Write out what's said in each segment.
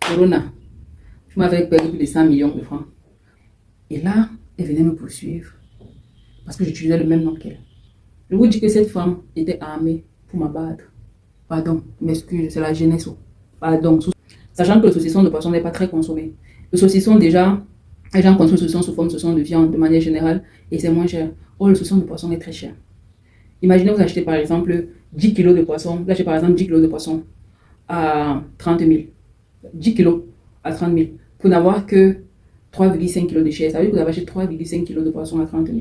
Corona, tu m'avais perdu plus de 100 millions de francs. Et là, elle venait me poursuivre parce que j'utilisais le même nom qu'elle. Je vous dis que cette femme était armée pour m'abattre. Pardon, m'excuse, c'est la jeunesse. Pardon. Sachant que le saucisson de poisson n'est pas très consommé. Le saucisson, déjà, les gens consomment le saucisson sous forme de saucisson de viande de manière générale et c'est moins cher. Or, le saucisson de poisson est très cher. Imaginez vous achetez par exemple 10 kilos de poisson. Vous achetez par exemple 10 kilos de poisson à 30 000. 10 kilos à 30 000. Pour n'avoir que 3,5 kilos de chair. Ça veut dire que vous avez acheté 3,5 kilos de poisson à 30 000.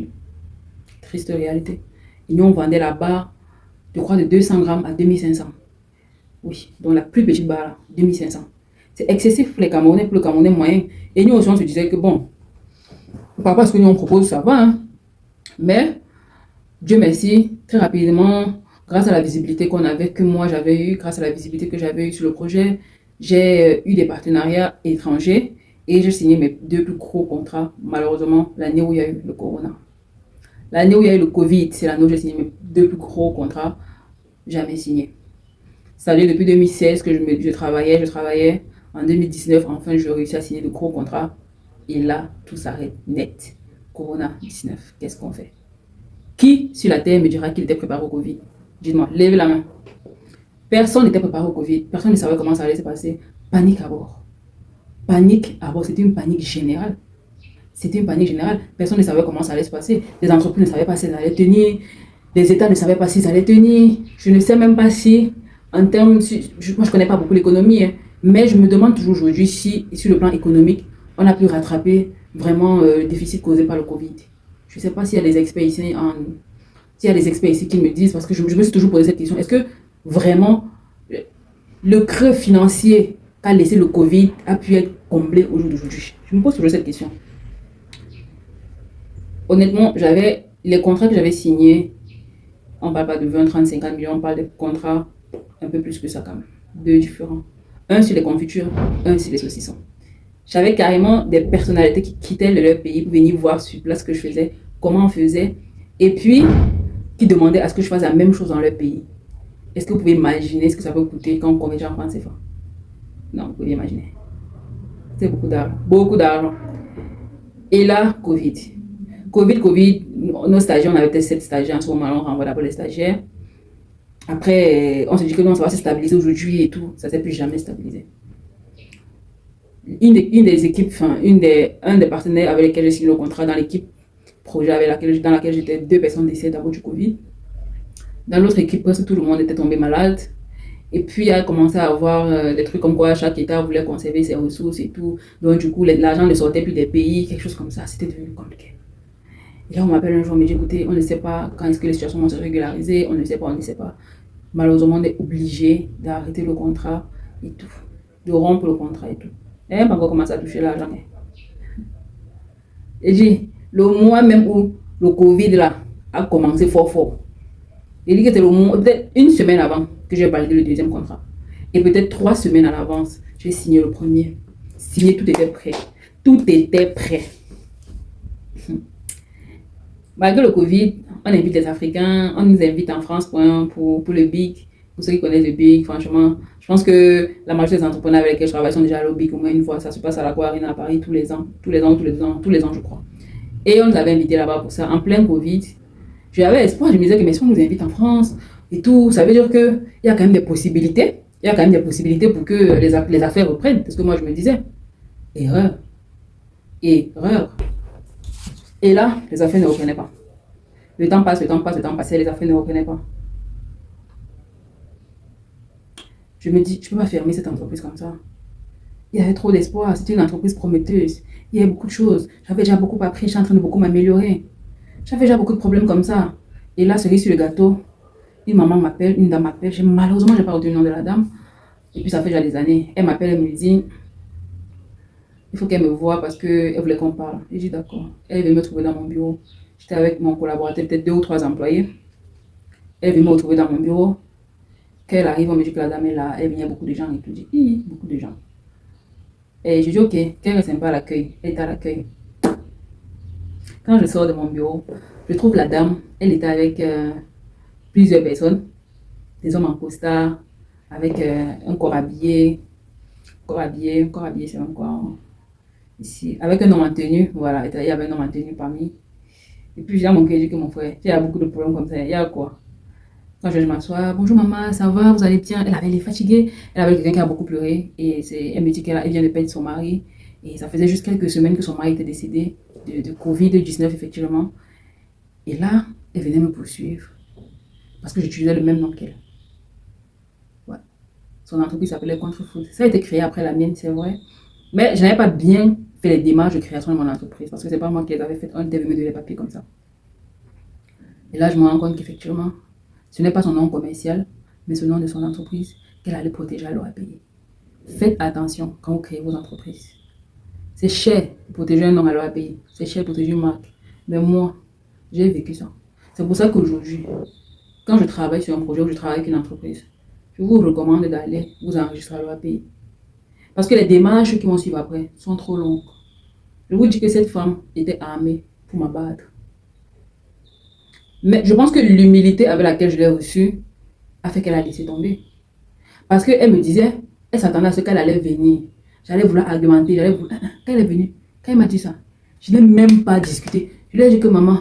Triste réalité. Et nous, on vendait la barre, je crois, de 200 grammes à 2500. Oui, donc la plus petite barre, là, 2500. C'est excessif pour les Camerounais, pour le Camerounais moyen. Et nous aussi, on se disait que bon, par rapport à ce que nous on propose, ça va. Hein? Mais, Dieu merci, très rapidement, grâce à la visibilité qu'on avait, que moi j'avais eu, grâce à la visibilité que j'avais eu sur le projet, j'ai eu des partenariats étrangers et j'ai signé mes 2 plus gros contrats, malheureusement, l'année où il y a eu le corona. L'année où il y a eu le Covid, c'est l'année où j'ai signé mes 2 plus gros contrats, jamais signé. Ça veut dire depuis 2016 que je travaillais. En 2019, enfin, je réussis à signer de gros contrats. Et là, tout s'arrête net. Corona 19, qu'est-ce qu'on fait? Qui sur la terre me dira qu'il était préparé au Covid? Dites-moi, levez la main. Personne n'était préparé au Covid. Personne ne savait comment ça allait se passer. Panique à bord. Panique à bord, c'était une panique générale. C'était une panique générale. Personne ne savait comment ça allait se passer. Les entreprises ne savaient pas si elles allaient tenir. Les États ne savaient pas s'ils allaient tenir. Je ne sais même pas si, en termes, moi je ne connais pas beaucoup l'économie, hein, mais je me demande toujours aujourd'hui si, sur le plan économique, on a pu rattraper vraiment le déficit causé par le Covid. Je ne sais pas s'il y a des experts ici, s'il y a des experts ici qui me disent, parce que je me suis toujours posé cette question, est-ce que vraiment le creux financier qu'a laissé le Covid a pu être comblé au jour d'aujourd'hui? Je me pose toujours cette question. Honnêtement, j'avais les contrats que j'avais signés, on ne parle pas de 20, 30, 50 millions, on parle de contrats un peu plus que ça quand même. 2 différents. Un sur les confitures, un sur les saucissons. J'avais carrément des personnalités qui quittaient leur pays pour venir voir sur place ce que je faisais, comment on faisait, et puis qui demandaient à ce que je fasse la même chose dans leur pays. Est-ce que vous pouvez imaginer ce que ça peut coûter quand on convertit en francs CFA? Non, vous pouvez imaginer. C'est beaucoup d'argent. Beaucoup d'argent. Et là, Covid. Covid, nos stagiaires, on avait peut-être 7 stagiaires en ce moment-là, on renvoie d'abord les stagiaires. Après, on se dit que non, ça va se stabiliser aujourd'hui et tout. Ça ne s'est plus jamais stabilisé. Une des équipes, enfin, un des partenaires avec lesquels j'ai signé le contrat dans l'équipe projet dans laquelle j'étais, 2 personnes décédées à cause du Covid. Dans l'autre équipe, presque tout le monde était tombé malade. Et puis, il a commencé à avoir des trucs comme quoi chaque État voulait conserver ses ressources et tout. Donc, du coup, l'argent ne sortait plus des pays, quelque chose comme ça. C'était devenu compliqué. Et là, on m'appelle un jour, on me dit, écoutez, on ne sait pas quand est-ce que les situations vont se régulariser, on ne sait pas. Malheureusement, on est obligé d'arrêter le contrat et tout, de rompre le contrat et tout. Et même pas encore commencé à toucher l'argent. Et j'ai le mois même où le Covid là a commencé fort. Il dit que c'était le mois, peut-être une semaine avant que j'ai validé le 2e contrat. Et peut-être 3 semaines à l'avance, j'ai signé le premier. Signé, tout était prêt. Tout était prêt. Malgré le Covid, on invite les Africains, on nous invite en France pour le BIC. Pour ceux qui connaissent le BIC, franchement, je pense que la majorité des entrepreneurs avec lesquels je travaille sont déjà allés au BIC au moins une fois. Ça se passe à la Cour Arena à Paris tous les ans, je crois. Et on nous avait invités là-bas pour ça, en plein Covid. J'avais espoir, je me disais que mais si on nous invite en France et tout, ça veut dire qu'il y a quand même des possibilités. Il y a quand même des possibilités pour que les affaires reprennent. C'est ce que moi je me disais. Erreur. Et là, les affaires ne reprenaient pas. Le temps passait, les affaires ne reprenaient pas. Je me dis, je ne peux pas fermer cette entreprise comme ça. Il y avait trop d'espoir, c'était une entreprise prometteuse. Il y avait beaucoup de choses. J'avais déjà beaucoup appris, je suis en train de beaucoup m'améliorer. J'avais déjà beaucoup de problèmes comme ça. Et là, cerise sur le gâteau, une dame m'appelle. Malheureusement, je n'ai pas retenu le nom de la dame. Et puis, ça fait déjà des années. Elle m'appelle, elle me dit, il faut qu'elle me voie parce qu'elle voulait qu'on parle. Et j'ai dit d'accord. Elle veut me trouver dans mon bureau. J'étais avec mon collaborateur, peut-être 2 ou 3 employés. Elle veut me retrouver dans mon bureau. Quand elle arrive, on me dit que la dame est là. Elle vient beaucoup de gens et tout. Je dis, beaucoup de gens. Et je dis, ok, qu'elle est sympa à l'accueil. Elle est à l'accueil. Quand je sors de mon bureau, je trouve la dame. Elle était avec plusieurs personnes. Des hommes en costard, avec un corps habillé. encore habillé, c'est même quoi, ici, avec un homme en tenue, voilà, il y avait un homme en tenue parmi. Et puis, j'ai à mon cœur, j'ai dit que mon frère, il y a beaucoup de problèmes comme ça, il y a quoi? Quand je m'assois, bonjour maman, ça va, vous allez bien? Elle est fatiguée, elle avait quelqu'un qui a beaucoup pleuré, et elle me dit qu'elle vient de perdre son mari, et ça faisait juste quelques semaines que son mari était décédé de Covid-19, effectivement. Et là, elle venait me poursuivre, parce que j'utilisais le même nom qu'elle. Ouais. Son entreprise s'appelait Contrefood. Ça a été créé après la mienne, c'est vrai. Mais je n'avais pas bien fait les démarches de création de mon entreprise, parce que c'est pas moi qui les avais fait. On devait me donner les papiers comme ça. Et là, je me rends compte qu'effectivement, ce n'est pas son nom commercial, mais ce nom de son entreprise qu'elle allait protéger, elle aurait payé. Faites attention quand vous créez vos entreprises. C'est cher de protéger un nom, elle aurait payé. C'est cher de protéger une marque. Mais moi, j'ai vécu ça. C'est pour ça qu'aujourd'hui, quand je travaille sur un projet ou je travaille avec une entreprise, je vous recommande d'aller vous enregistrer à l'OAPI. Parce que les démarches qui vont suivre après sont trop longues. Je vous dis que cette femme était armée pour m'abattre. Mais je pense que l'humilité avec laquelle je l'ai reçue a fait qu'elle a laissé tomber. Parce qu'elle me disait, elle s'attendait à ce qu'elle allait venir. J'allais vouloir argumenter, Quand elle est venue, quand elle m'a dit ça, je n'ai même pas discuté. Je lui ai dit que maman,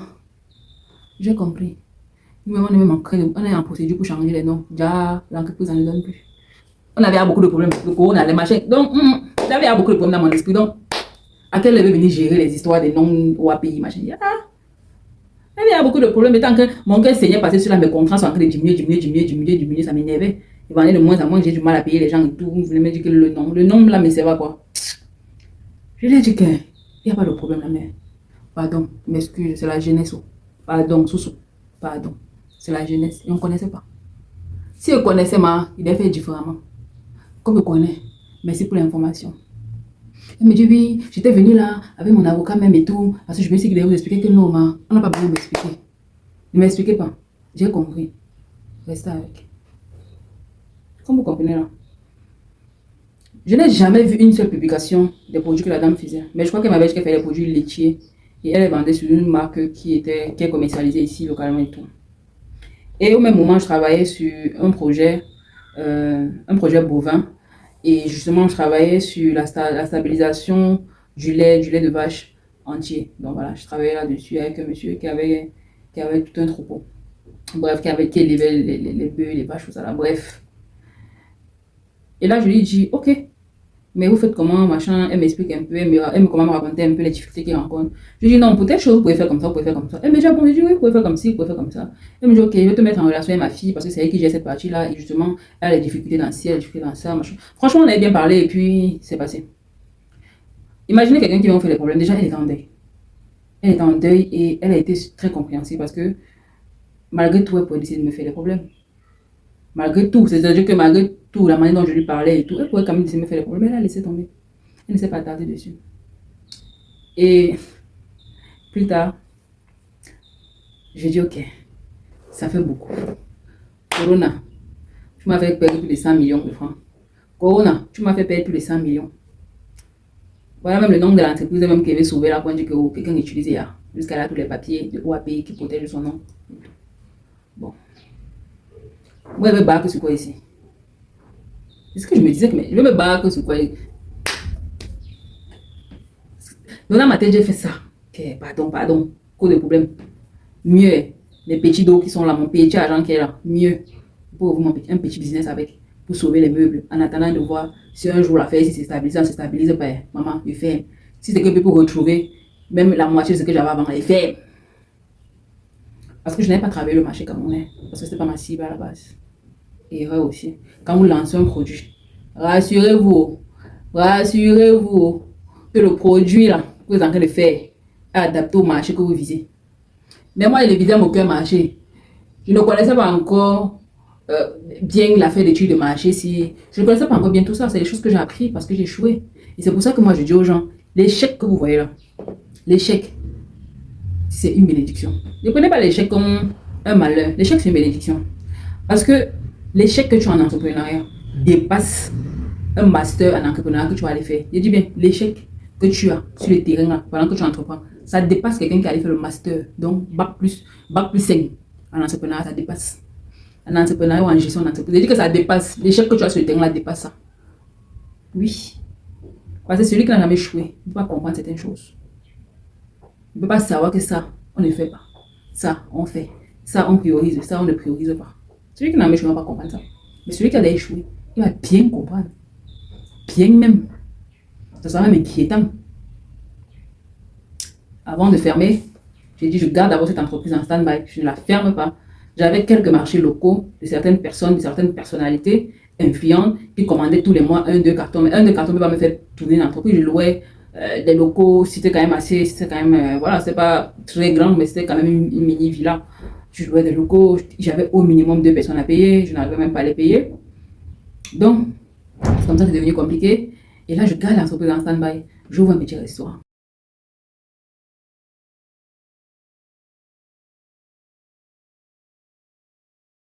j'ai compris. On est en procédure pour changer les noms. Déjà, l'entreprise n'en donne plus. On avait beaucoup de problèmes. Le corona, les machins. Donc, j'avais beaucoup de problèmes dans mon esprit. Donc, à quelle elle veut venir gérer les histoires des noms au API, machin. Il y avait beaucoup de problèmes. Et tant que mon cœur saignait passer sur là, mes contrats sont en train de diminuer, ça m'énervait. Il vendait de moins en moins, j'ai du mal à payer les gens et tout. Vous voulez me dire que le nom là, mais c'est pas quoi. Je lui ai dit qu'il n'y a pas de problème là, mais pardon, m'excuse, c'est la jeunesse. Pardon, Soussou, pardon, c'est la jeunesse. Et on ne connaissait pas. Si on connaissait, il aurait fait différemment. Comme je connais, merci pour l'information. Elle me dit oui, j'étais venue là avec mon avocat même et tout, parce que je me suis dit qu'il allait vous expliquer que non, on n'a pas besoin de m'expliquer. Ne m'expliquez pas. J'ai compris. Restez avec. Comme vous comprenez là. Je n'ai jamais vu une seule publication des produits que la dame faisait. Mais je crois qu'elle m'avait dit qu'elle faisait des produits laitiers. Et elle les vendait sur une marque qui est commercialisée ici localement et tout. Et au même moment, je travaillais sur un projet bovin. Et justement, je travaillais sur la stabilisation du lait de vache entier. Donc voilà, je travaillais là-dessus avec un monsieur qui avait tout un troupeau. Bref, qui élevait les bœufs, les vaches, tout ça là. Bref. Et là, je lui dis, ok, mais vous faites comment, machin. Elle m'explique un peu, elle me commence à me raconter un peu les difficultés qu'elle rencontre. Je lui dis, non, peut-être que vous pouvez faire comme ça, vous pouvez faire comme ça. Elle me dit, ah bon, je dis, oui, vous pouvez faire comme ci, vous pouvez faire comme ça. Elle me dit, ok, je vais te mettre en relation avec ma fille parce que c'est elle qui gère cette partie-là. Et justement, elle a des difficultés dans ci, elle a des difficultés dans ça, machin. Franchement, on avait bien parlé et puis c'est passé. Imaginez quelqu'un qui va vous faire des problèmes. Déjà, elle est en deuil. Elle est en deuil et elle a été très compréhensive parce que malgré tout, elle pouvait décider de me faire des problèmes. Malgré tout, c'est-à-dire que malgré tout, la manière dont je lui parlais et tout, elle pouvait quand même décider de me faire des problèmes. Mais elle a laissé tomber. Elle ne s'est pas attardée dessus. Et plus tard, j'ai dit, ok, ça fait beaucoup. Corona, tu m'as fait perdre plus de 100 millions de francs. Corona, tu m'as fait perdre plus de 100 millions. Voilà même le nom de l'entreprise même qui avait sauvé la pointe que quelqu'un utilisait là. Jusqu'à là, tous les papiers de OAPI qui protègent son nom. Bon. Moi, je vais me barrer sur quoi ici? C'est ce que je me disais, mais je vais me barrer sur quoi? Donc dans ma tête, j'ai fait ça. Ok, pardon. Cause de problème. Mieux, les petits dos qui sont là, mon petit argent qui est là. Mieux, pour ouvrir un petit business avec, pour sauver les meubles. En attendant de voir si un jour l'affaire, si c'est stabilisé, on se stabilise, ben, maman, je ferme. Si c'est que je peux retrouver même la moitié de ce que j'avais avant, je ferme. Parce que je n'avais pas travaillé le marché camerounais. Parce que ce n'était pas ma cible à la base. Erreur aussi. Quand vous lancez un produit, rassurez-vous que le produit là, que vous êtes en train de faire est adapté au marché que vous visez. Mais moi, je visais mon cœur marché. Je ne connaissais pas encore bien l'affaire d'études de marché. Je ne connaissais pas encore bien tout ça. C'est des choses que j'ai appris parce que j'ai échoué. Et c'est pour ça que moi, je dis aux gens, l'échec que vous voyez là, l'échec, c'est une bénédiction. Ne prenez pas l'échec comme un malheur. L'échec, c'est une bénédiction. Parce que l'échec que tu as en entrepreneuriat dépasse un master en entrepreneuriat que tu vas aller faire. Je dis bien, l'échec que tu as sur le terrain là, pendant que tu entreprends, ça dépasse quelqu'un qui allait faire le master. Donc, bac plus 5 en entrepreneuriat, ça dépasse. En entrepreneuriat ou en gestion d'entreprise. Je dis que ça dépasse. L'échec que tu as sur le terrain là dépasse ça. Oui. Parce que celui qui n'a jamais échoué ne peut pas comprendre certaines choses. Il ne peut pas savoir que ça, on ne fait pas. Ça, on fait. Ça, on priorise. Ça, on ne priorise pas. Celui qui n'a jamais échoué ne va pas comprendre ça. Mais celui qui a échoué, il va bien comprendre. Bien même. Ça sera même inquiétant. Avant de fermer, j'ai dit, je garde d'abord cette entreprise en stand-by. Je ne la ferme pas. J'avais quelques marchés locaux de certaines personnes, de certaines personnalités influentes qui commandaient tous les mois un, deux cartons. Mais un, deux cartons ne peut pas me faire tourner l'entreprise. Je louais des locaux, c'était quand même assez, c'était quand même, voilà, c'est pas très grand, mais c'était quand même une mini villa. Je louais des locaux, j'avais au minimum 2 personnes à payer, je n'arrivais même pas à les payer. Donc, c'est comme ça que c'est devenu compliqué. Et là, je garde l'entreprise en stand-by. J'ouvre un petit restaurant.